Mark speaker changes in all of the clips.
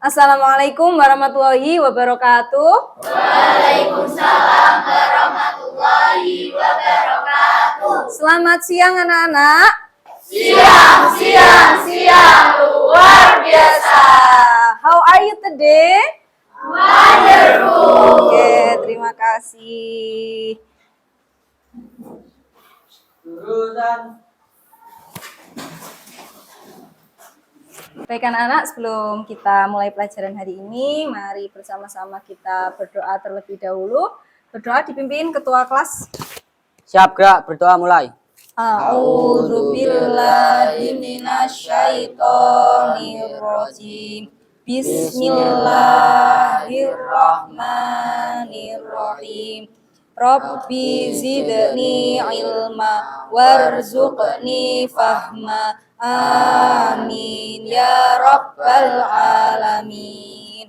Speaker 1: Assalamualaikum warahmatullahi wabarakatuh.
Speaker 2: Waalaikumsalam warahmatullahi wabarakatuh.
Speaker 1: Selamat siang anak-anak.
Speaker 2: Siang luar biasa.
Speaker 1: How are you today?
Speaker 2: Wonderful.
Speaker 1: Oke, terima kasih. Baik anak-anak, sebelum kita mulai pelajaran hari ini, mari bersama-sama kita berdoa terlebih dahulu. Berdoa dipimpin ketua kelas.
Speaker 3: Siap, gerak, berdoa mulai.
Speaker 1: A'udzu billahi minasyaitonir rajim. Bismillahirrahmanirrahim. Rabbi zidni ilma warzuqni fahma. Amin ya rabbal alamin.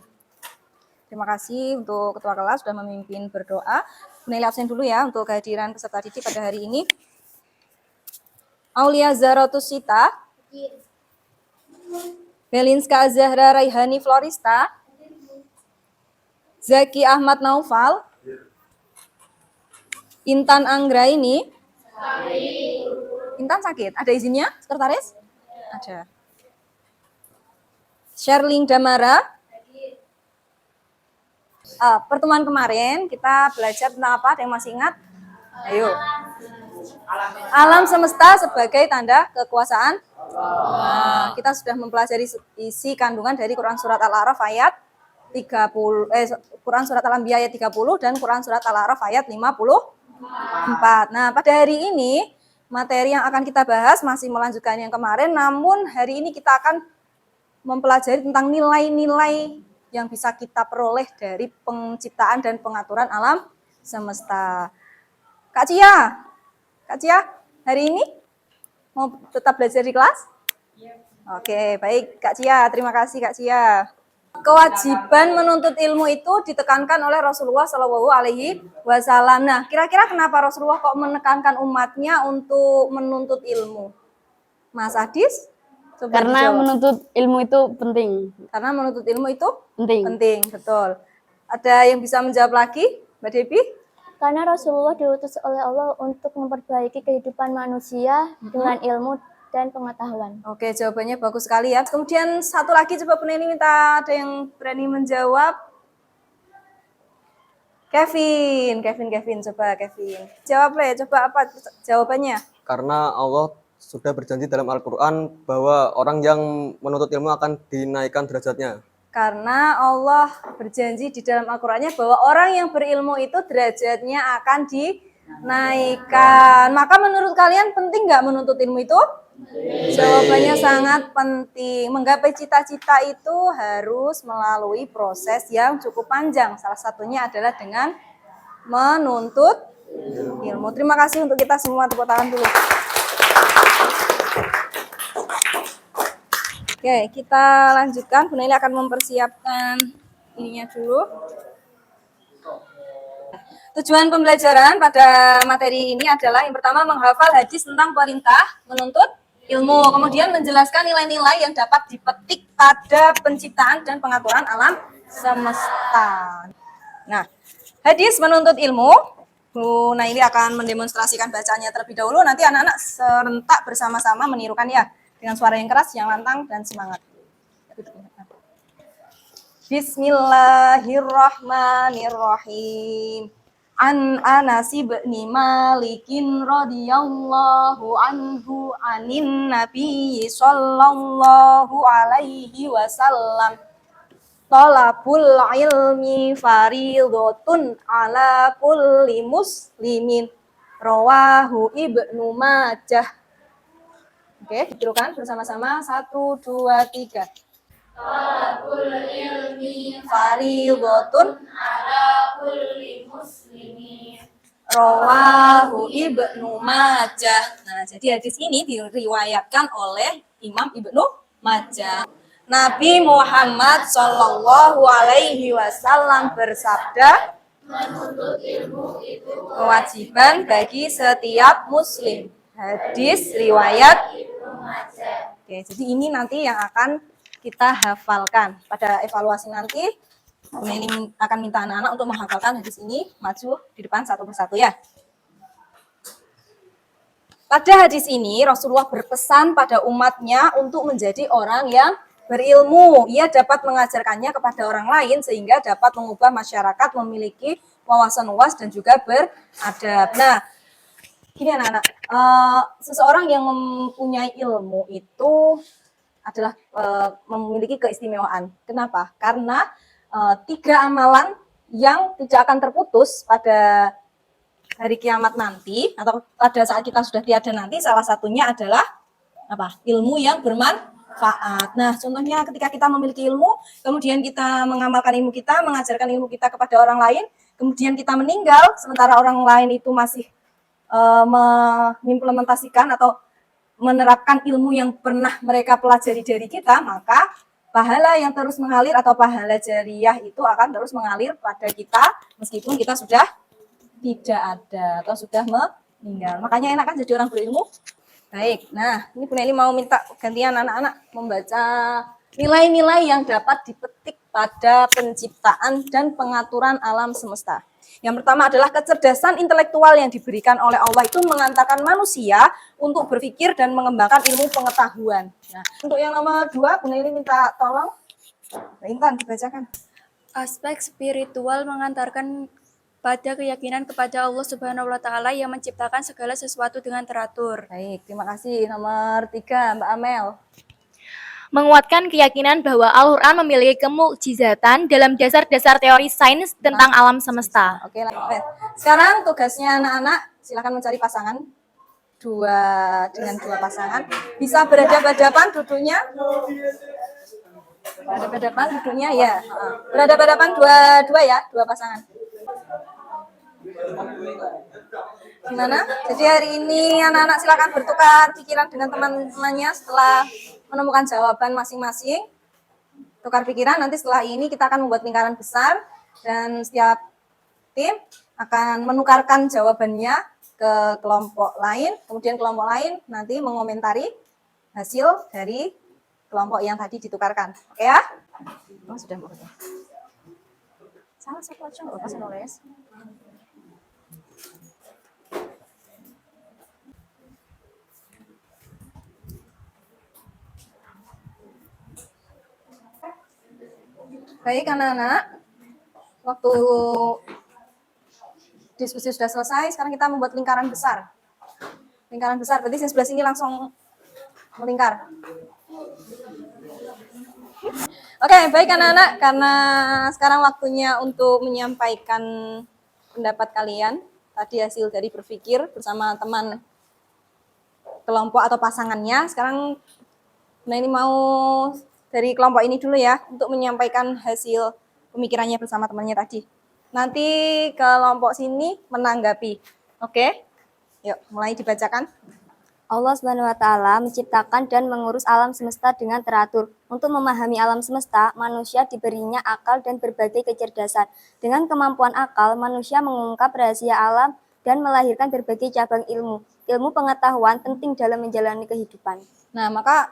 Speaker 1: Terima kasih untuk ketua kelas sudah memimpin berdoa. Menilai absen dulu ya untuk kehadiran peserta didik pada hari ini. Aulia Zaratus Sita, Belinska Zahra Raihani Florista, Zaki Ahmad Naufal, Intan Anggraini. Intan sakit, ada izinnya sekretaris? Ada. Sherling Damara. Pertemuan kemarin kita belajar tentang apa? Ada yang masih ingat? Ayo. Alam semesta sebagai tanda kekuasaan. Nah, kita sudah mempelajari isi kandungan dari Quran Surat Al-A'raf ayat 30, Quran Surat Al-Anbiya ayat 30 dan Quran Surat Al-A'raf ayat 54. Nah, pada hari ini materi yang akan kita bahas masih melanjutkan yang kemarin, namun hari ini kita akan mempelajari tentang nilai-nilai yang bisa kita peroleh dari penciptaan dan pengaturan alam semesta. Kak Cia, hari ini mau tetap belajar di kelas? Oke, baik Kak Cia, terima kasih Kak Cia. Kewajiban menuntut ilmu itu ditekankan oleh Rasulullah Shallallahu Alaihi Wasallam. Nah, kira-kira kenapa Rasulullah kok menekankan umatnya untuk menuntut ilmu? Mas Adis? Coba
Speaker 4: Karena
Speaker 1: dijawab.
Speaker 4: menuntut ilmu itu penting.
Speaker 1: Karena menuntut ilmu itu
Speaker 4: Penting.
Speaker 1: penting, betul. Ada yang bisa menjawab lagi, Mbak Devi?
Speaker 5: Karena Rasulullah diutus oleh Allah untuk memperbaiki kehidupan manusia dengan ilmu dan pengetahuan.
Speaker 1: Oke, jawabannya bagus sekali ya. Kemudian satu lagi, coba peneliti minta ada yang berani menjawab. Kevin, coba Kevin. Jawab ya, coba apa jawabannya?
Speaker 6: Karena Allah sudah berjanji dalam Al-Quran bahwa orang yang menuntut ilmu akan dinaikkan derajatnya.
Speaker 1: Karena Allah berjanji di dalam Al-Qur'annya bahwa orang yang berilmu itu derajatnya akan dinaikkan. Maka menurut kalian penting nggak menuntut ilmu itu? Jawabannya sangat penting. Menggapai cita-cita itu harus melalui proses yang cukup panjang. Salah satunya adalah dengan menuntut ilmu. Terima kasih untuk kita semua, tepuk tangan dulu. Oke, kita lanjutkan. Bu Naili akan mempersiapkan ininya dulu. Tujuan pembelajaran pada materi ini adalah yang pertama menghafal hadis tentang perintah menuntut ilmu, kemudian menjelaskan nilai-nilai yang dapat dipetik pada penciptaan dan pengaturan alam semesta. Nah, hadis menuntut ilmu, Bu Naili akan mendemonstrasikan bacanya terlebih dahulu, nanti anak-anak serentak bersama-sama menirukan ya. Dengan suara yang keras, yang lantang, dan semangat. Bismillahirrahmanirrahim. An Anas bin Malikin radhiyallahu anhu anin Nabi sallallahu alaihi wasallam. Talabul ilmi fariidhatun ala kulli muslimin. Rawahu Ibnu Majah. Oke, ditirukan bersama-sama. 1, 2, 3.
Speaker 2: Talabul ilmi
Speaker 1: Fariidhatun
Speaker 2: ala kulli muslimin.
Speaker 1: Rawahu Ibnu Majah. Nah, jadi hadis ini diriwayatkan oleh Imam Ibnu Majah. Nabi Muhammad Shallallahu Alaihi Wasallam bersabda,
Speaker 2: Menuntut ilmu itu
Speaker 1: kewajiban bagi setiap muslim. Hadis riwayat. Oke, jadi ini nanti yang akan kita hafalkan. Pada evaluasi nanti, Bu Neli akan minta anak-anak untuk menghafalkan hadis ini, maju di depan satu persatu ya. Pada hadis ini, Rasulullah berpesan pada umatnya untuk menjadi orang yang berilmu. Ia dapat mengajarkannya kepada orang lain sehingga dapat mengubah masyarakat memiliki wawasan luas dan juga beradab. Nah, gini anak-anak, seseorang yang mempunyai ilmu itu adalah memiliki keistimewaan. Kenapa? Karena 3 amalan yang tidak akan terputus pada hari kiamat nanti atau pada saat kita sudah tiada nanti, salah satunya adalah apa? Ilmu yang bermanfaat. Nah, contohnya ketika kita memiliki ilmu, kemudian kita mengamalkan ilmu kita, mengajarkan ilmu kita kepada orang lain, kemudian kita meninggal, sementara orang lain itu masih mengimplementasikan atau menerapkan ilmu yang pernah mereka pelajari dari kita, maka pahala yang terus mengalir atau pahala jariyah itu akan terus mengalir pada kita meskipun kita sudah tidak ada atau sudah meninggal. Makanya enak kan jadi orang berilmu. Baik, nah ini Bu Neli mau minta gantian anak-anak membaca nilai-nilai yang dapat dipetik pada penciptaan dan pengaturan alam semesta. Yang pertama adalah kecerdasan intelektual yang diberikan oleh Allah itu mengantarkan manusia untuk berpikir dan mengembangkan ilmu pengetahuan. Nah, untuk yang nomor 2, Bu Neli minta tolong Intan dibacakan.
Speaker 4: Aspek spiritual mengantarkan pada keyakinan kepada Allah Subhanahu wa taala yang menciptakan segala sesuatu dengan teratur.
Speaker 1: Baik, terima kasih. Nomor 3, Mbak Amel.
Speaker 7: Menguatkan keyakinan bahwa Al-Quran memiliki kemukjizatan dalam dasar-dasar teori sains tentang alam semesta.
Speaker 1: Oke, lanjut. Sekarang tugasnya anak-anak, silakan mencari pasangan dengan dua pasangan. Bisa berhadapan-hadapan duduknya. Berhadapan-hadapan duduknya ya. Berhadapan-hadapan dua ya, 2 pasangan. Gimana? Jadi hari ini anak-anak silakan bertukar pikiran dengan teman-temannya setelah menemukan jawaban masing-masing. Tukar pikiran, nanti setelah ini kita akan membuat lingkaran besar dan setiap tim akan menukarkan jawabannya ke kelompok lain. Kemudian kelompok lain nanti mengomentari hasil dari kelompok yang tadi ditukarkan. Oke ya? Oh, sudah mau. Salah satu aja nggak apa-apa nulis. Baik anak-anak, waktu diskusi sudah selesai, sekarang kita membuat lingkaran besar. Lingkaran besar, berarti yang sebelah sini langsung melingkar. Oke, baik anak-anak, karena sekarang waktunya untuk menyampaikan pendapat kalian. Tadi hasil dari berpikir bersama teman kelompok atau pasangannya. Sekarang, nah ini mau dari kelompok ini dulu ya, untuk menyampaikan hasil pemikirannya bersama temannya tadi. Nanti kelompok sini menanggapi. Oke? Yuk, mulai dibacakan.
Speaker 5: Allah Subhanahu wa taala menciptakan dan mengurus alam semesta dengan teratur. Untuk memahami alam semesta, manusia diberinya akal dan berbagai kecerdasan. Dengan kemampuan akal, manusia mengungkap rahasia alam dan melahirkan berbagai cabang ilmu. Ilmu pengetahuan penting dalam menjalani kehidupan.
Speaker 1: Nah, maka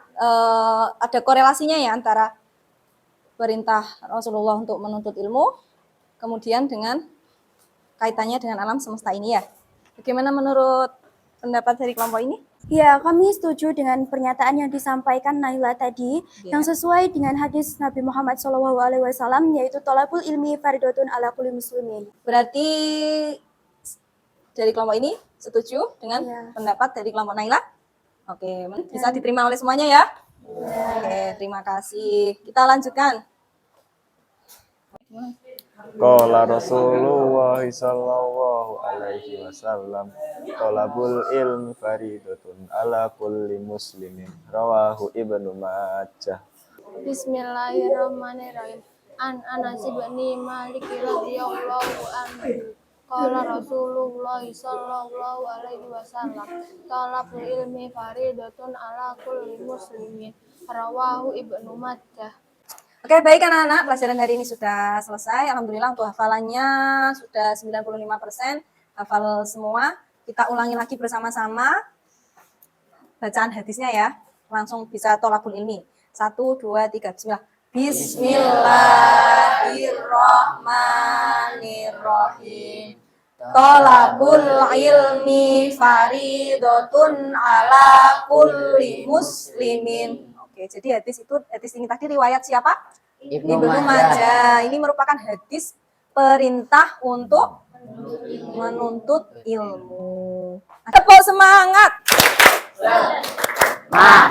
Speaker 1: ada korelasinya ya antara perintah Rasulullah untuk menuntut ilmu, kemudian dengan kaitannya dengan alam semesta ini ya. Bagaimana menurut pendapat dari kelompok ini?
Speaker 4: Ya, kami setuju dengan pernyataan yang disampaikan Naila tadi, yang sesuai dengan hadis Nabi Muhammad SAW, yaitu thalabul ilmi fardhatun ala kulli muslimin.
Speaker 1: Berarti dari kelompok ini setuju dengan pendapat dari kelompok Naila? Oke, bisa diterima oleh semuanya ya? Oke, terima kasih. Kita lanjutkan.
Speaker 8: Qala Rasulullah sallallahu alaihi wasallam, thalabul ilmi faridatun ala kulli muslimin. Rawahu Ibnu Majah.
Speaker 4: Bismillahirrahmanirrahim. An Anas bin Malik radhiyallahu anhu. Qala Rasulullah sallallahu alaihi wasallam, talabul ilmi faridatun ala kulli muslimin. Rawahu Ibnu Majah.
Speaker 1: Oke, baik anak-anak, pelajaran hari ini sudah selesai. Alhamdulillah untuk hafalannya sudah 95%, hafal semua. Kita ulangi lagi bersama-sama bacaan hadisnya ya. Langsung bisa tholabul ilmi. 1, 2, 3. Bismillah. Bismillahirrahmanirrahim. Thalabul ilmi faridotun ala kulli muslimin. Oke, jadi hadis ini tadi riwayat siapa? Ibnu Majah. Ini merupakan hadis perintah untuk menuntut ilmu. Tepuk semangat. Semangat.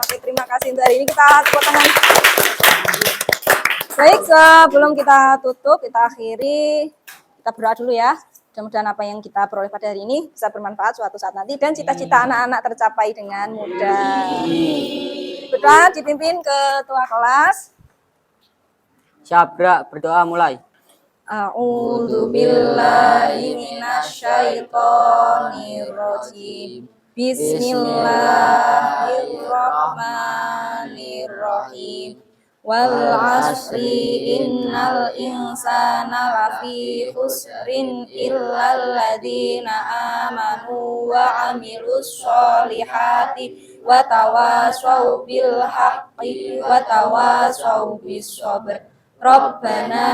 Speaker 1: Oke, terima kasih untuk hari ini. Kita tepuk tangan. Baik, sebelum kita tutup, kita akhiri, kita berdoa dulu ya. Mudah-mudahan apa yang kita peroleh pada hari ini bisa bermanfaat suatu saat nanti dan cita-cita anak-anak tercapai dengan mudah. Berdoa dipimpin ketua kelas.
Speaker 3: Siap, gerak, berdoa mulai.
Speaker 1: A'udzu billahi minasyaitonir rajim. Bismillahirrahmanirrahim. Wal asri innal insana lafi khusrin illal ladzina amanu wa amilus solihati wa tawasaw bil haqqi wa tawasaw bis sabr. Rabbana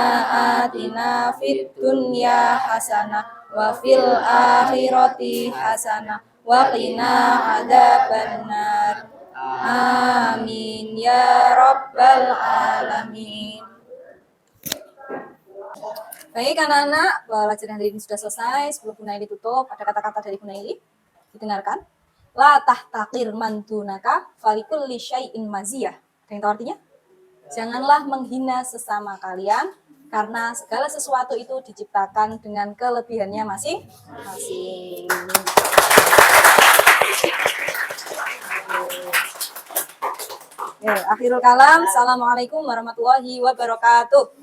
Speaker 1: atina fid dunya hasanah wa fil akhirati hasanah wa qina adzabannar. Amin ya rabbal alamin. Baik anak-anak, pelajaran hari ini sudah selesai. Sebelum Bu Naili tutup, ada kata-kata dari Bu Naili. Didengarkan. La tahtakir mantunaka falikulli syai'in maziyah. Ada yang tahu artinya? Janganlah menghina sesama kalian, karena segala sesuatu itu diciptakan dengan kelebihannya masing-masing. Akhirul kalam. Assalamualaikum warahmatullahi wabarakatuh.